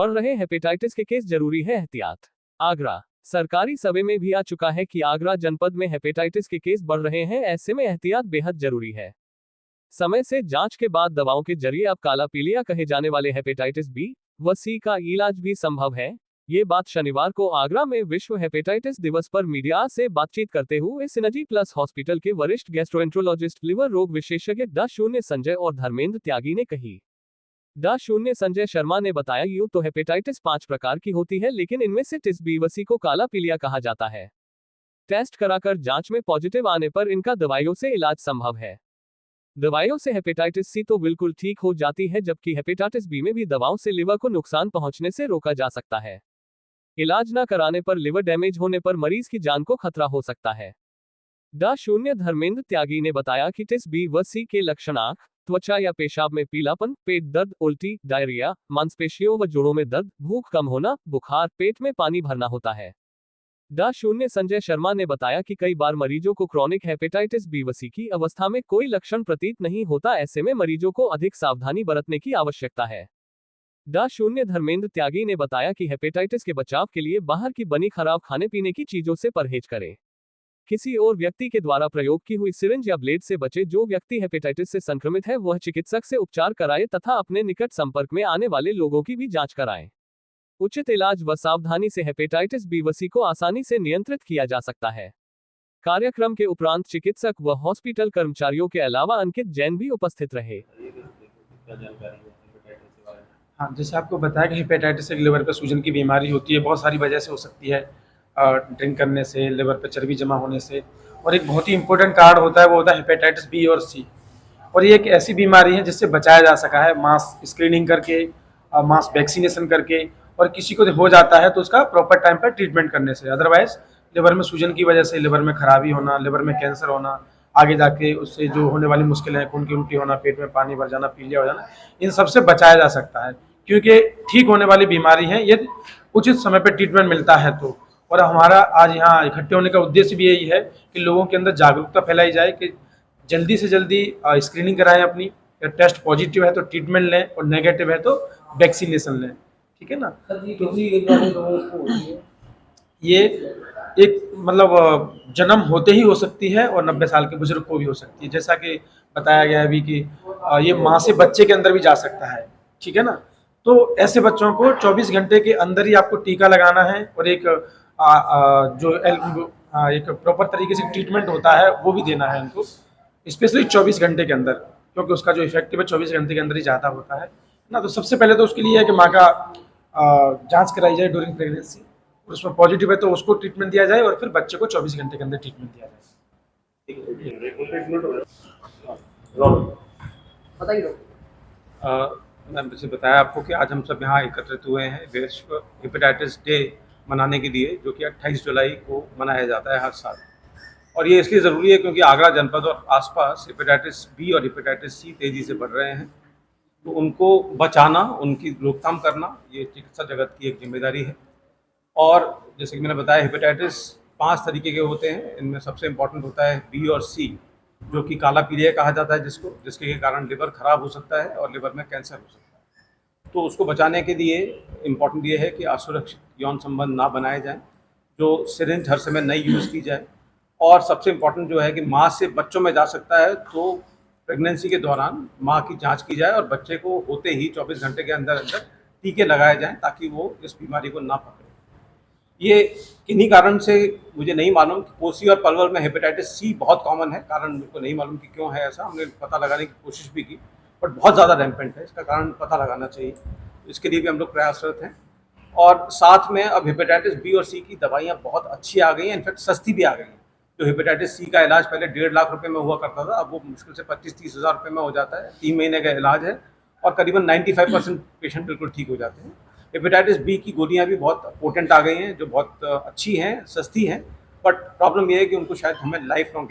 बढ़ रहे हेपेटाइटिस के केस, जरूरी है एहतियात। आगरा सरकारी सर्वे में भी आ चुका है कि आगरा जनपद में हेपेटाइटिस के केस बढ़ रहे हैं, ऐसे में एहतियात बेहद जरूरी है। समय से जांच के बाद दवाओं के जरिए अब काला पीलिया कहे जाने वाले हेपेटाइटिस बी व सी का इलाज भी संभव है। ये बात शनिवार को आगरा में विश्व हेपेटाइटिस दिवस पर मीडिया से बातचीत करते हुए सिनर्जी प्लस हॉस्पिटल के वरिष्ठ गैस्ट्रोएंट्रोलॉजिस्ट, लिवर रोग विशेषज्ञ डॉ. संजय और धर्मेंद्र त्यागी ने कही। डॉ. संजय शर्मा ने बताया, यूं तो हेपेटाइटिस 5 प्रकार की होती है, लेकिन इनमें से टिस बी व सी को काला पीलिया कहा जाता है। टेस्ट कराकर जांच में पॉजिटिव आने पर इनका दवाइयों से इलाज संभव है। दवाइयों से हेपेटाइटिस सी तो बिल्कुल ठीक हो जाती है, जबकि हेपेटाइटिस बी में भी दवाओं से लिवर को नुकसान पहुंचने से रोका जा सकता है। इलाज न कराने पर लिवर डैमेज होने पर मरीज की जान को खतरा हो सकता है। डॉ. धर्मेंद्र त्यागी ने बताया कि टिस बी व सी के लक्षण आंख, त्वचा या पेशाब में पीलापन, पेट दर्द, उल्टी, डायरिया, मांसपेशियों व जोड़ों में दर्द, भूख कम होना, बुखार, पेट में पानी भरना होता है। डॉ. संजय शर्मा ने बताया कि कई बार मरीजों को क्रॉनिक हेपेटाइटिस बी व सी की अवस्था में कोई लक्षण प्रतीत नहीं होता, ऐसे में मरीजों को अधिक सावधानी बरतने की आवश्यकता है। डॉ. धर्मेंद्र त्यागी ने बताया कि हेपेटाइटिस के बचाव के लिए बाहर की बनी खराब खाने पीने की चीजों से परहेज करें। किसी और व्यक्ति के द्वारा प्रयोग की हुई सिरिंज या ब्लेड से बचे। जो व्यक्ति हेपेटाइटिस से संक्रमित है वह चिकित्सक से उपचार कराए तथा अपने निकट संपर्क में आने वाले लोगों की भी जांच कराएं। उचित इलाज व सावधानी से हेपेटाइटिस बी व सी को आसानी से नियंत्रित किया जा सकता है। कार्यक्रम के उपरांत चिकित्सक व हॉस्पिटल कर्मचारियों के अलावा अंकित जैन भी उपस्थित रहे। हाँ, जैसे आपको बताया कि हेपेटाइटिस एक लिवर पे सूजन की बीमारी होती है, बहुत सारी वजह से हो सकती है। ड्रिंक करने से, लिवर पे चर्बी जमा होने से, और एक बहुत ही इंपॉर्टेंट कारण होता है, वो होता है हेपेटाइटिस बी और सी। और ये एक ऐसी बीमारी है जिससे बचाया जा सका है मास स्क्रीनिंग करके, मास वैक्सीनेशन करके, और किसी को हो जाता है तो उसका प्रॉपर टाइम पर ट्रीटमेंट करने से। अदरवाइज लिवर में सूजन की वजह से लिवर में खराबी होना, लिवर में कैंसर होना, आगे जाके उससे जो होने वाली मुश्किलें हैं, खून की उल्टी होना, पेट में पानी भर जाना, पीलिया हो जाना, इन सबसे बचाया जा सकता है, क्योंकि ठीक होने वाली बीमारी है ये उचित समय पर ट्रीटमेंट मिलता है तो। और हमारा आज यहाँ इकट्ठे होने का उद्देश्य भी यही है कि लोगों के अंदर जागरूकता फैलाई जाए कि जल्दी से जल्दी स्क्रीनिंग कराएं अपनी। टेस्ट पॉजिटिव है तो ट्रीटमेंट लें, और नेगेटिव है तो वैक्सीनेशन लें। ठीक है ना। ये एक मतलब जन्म होते ही हो सकती है, और 90 साल के बुजुर्ग को भी हो सकती है, जैसा कि बताया गया है अभी कि ये माँ से बच्चे के अंदर भी जा सकता है। ठीक है ना। तो ऐसे बच्चों को 24 घंटे के अंदर ही आपको टीका लगाना है, और एक एक प्रॉपर तरीके से ट्रीटमेंट होता है वो भी देना है इनको, स्पेशली 24 घंटे के अंदर, क्योंकि उसका जो इफेक्टिव है 24 घंटे के अंदर ही ज़्यादा होता है ना। तो सबसे पहले तो उसके लिए है कि माँ का जांच कराई जाए ड्यूरिंग प्रेगनेंसी, और उसमें पॉजिटिव है तो उसको ट्रीटमेंट दिया जाए, और फिर बच्चे को 24 घंटे के अंदर ट्रीटमेंट दिया जाए। मैंने जैसे बताया आपको कि आज हम सब यहाँ एकत्रित हुए हैं विश्व हेपेटाइटिस डे मनाने के लिए, जो कि 28 जुलाई को मनाया जाता है हर साल। और ये इसलिए ज़रूरी है क्योंकि आगरा जनपद और आसपास हेपेटाइटिस बी और हेपेटाइटिस सी तेज़ी से बढ़ रहे हैं। तो उनको बचाना, उनकी रोकथाम करना, ये चिकित्सा जगत की एक जिम्मेदारी है। और जैसे कि मैंने बताया, हेपेटाइटिस 5 तरीके के होते हैं। इनमें सबसे इम्पॉर्टेंट होता है बी और सी, जो कि काला पीलिया कहा जाता है जिसके कारण लिवर खराब हो सकता है और लिवर में कैंसर हो सकता है। तो उसको बचाने के लिए इम्पॉर्टेंट ये है कि असुरक्षित यौन संबंध ना बनाए जाएं, जो सिरिंज हर समय नहीं यूज़ की जाए, और सबसे इम्पॉर्टेंट जो है कि माँ से बच्चों में जा सकता है तो प्रेगनेंसी के दौरान माँ की जांच की जाए, और बच्चे को होते ही 24 घंटे के अंदर अंदर टीके लगाए जाएं ताकि वो इस बीमारी को ना पकड़े। ये किन्हीं कारण से मुझे नहीं मालूम कि कोसी और पलवल में हेपेटाइटिस सी बहुत कॉमन है। कारण मेरे को नहीं मालूम कि क्यों है ऐसा, हमने पता लगाने की कोशिश भी की, बट बहुत ज़्यादा रैम्पेंट है। इसका कारण पता लगाना चाहिए, इसके लिए भी हम लोग प्रयासरत हैं। और साथ में अब हेपेटाइटिस बी और सी की दवाइयाँ बहुत अच्छी आ गई हैं, इनफैक्ट सस्ती भी आ गई हैं। जो हेपेटाइटिस सी का इलाज पहले 1.5 लाख रुपये में हुआ करता था, अब वो मुश्किल से 25-30 हज़ार रुपये में हो जाता है। 3 महीने का इलाज है, और करीबन 95% पेशेंट बिल्कुल ठीक हो जाते हैं। हेपेटाइटिस बी की गोलियां भी बहुत पोटेंट आ गई हैं, जो बहुत अच्छी हैं, सस्ती हैं, बट प्रॉब्लम ये है कि उनको शायद हमें लाइफ लॉन्ग